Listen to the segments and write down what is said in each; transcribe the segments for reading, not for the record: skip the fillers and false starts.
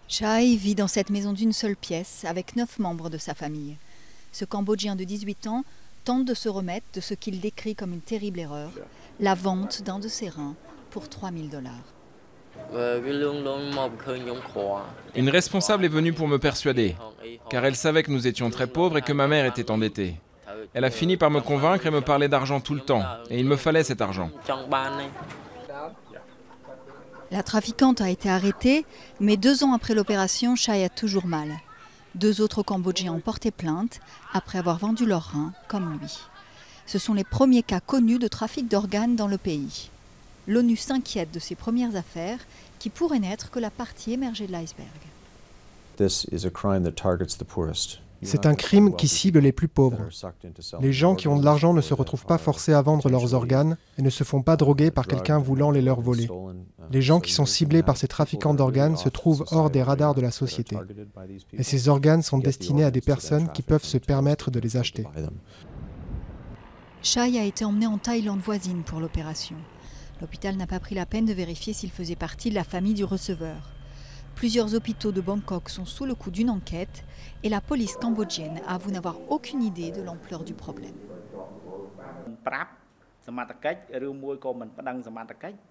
Chai vit dans cette maison d'une seule pièce avec 9 membres de sa famille. Ce Cambodgien de 18 ans tente de se remettre de ce qu'il décrit comme une terrible erreur, la vente d'un de ses reins pour 3000 $. Une responsable est venue pour me persuader, car elle savait que nous étions très pauvres et que ma mère était endettée. Elle a fini par me convaincre et me parler d'argent tout le temps, et il me fallait cet argent. La trafiquante a été arrêtée, mais 2 ans après l'opération, Chai a toujours mal. 2 autres Cambodgiens ont porté plainte après avoir vendu leurs reins, comme lui. Ce sont les premiers cas connus de trafic d'organes dans le pays. L'ONU s'inquiète de ces premières affaires qui pourraient n'être que la partie émergée de l'iceberg. C'est un crime qui cible les plus pauvres. Les gens qui ont de l'argent ne se retrouvent pas forcés à vendre leurs organes et ne se font pas droguer par quelqu'un voulant les leur voler. Les gens qui sont ciblés par ces trafiquants d'organes se trouvent hors des radars de la société. Et ces organes sont destinés à des personnes qui peuvent se permettre de les acheter. Chai a été emmené en Thaïlande voisine pour l'opération. L'hôpital n'a pas pris la peine de vérifier s'il faisait partie de la famille du receveur. Plusieurs hôpitaux de Bangkok sont sous le coup d'une enquête et la police cambodgienne avoue n'avoir aucune idée de l'ampleur du problème.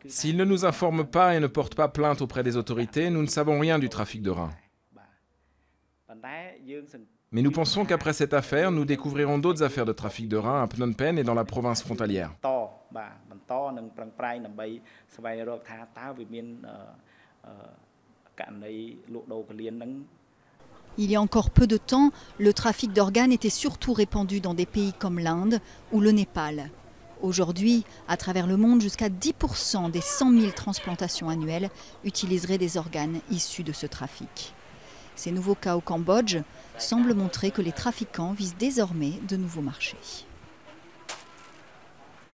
S'ils ne nous informent pas et ne portent pas plainte auprès des autorités, nous ne savons rien du trafic de reins. Mais nous pensons qu'après cette affaire, nous découvrirons d'autres affaires de trafic de reins à Phnom Penh et dans la province frontalière. Il y a encore peu de temps, le trafic d'organes était surtout répandu dans des pays comme l'Inde ou le Népal. Aujourd'hui, à travers le monde, jusqu'à 10% des 100 000 transplantations annuelles utiliseraient des organes issus de ce trafic. Ces nouveaux cas au Cambodge semblent montrer que les trafiquants visent désormais de nouveaux marchés.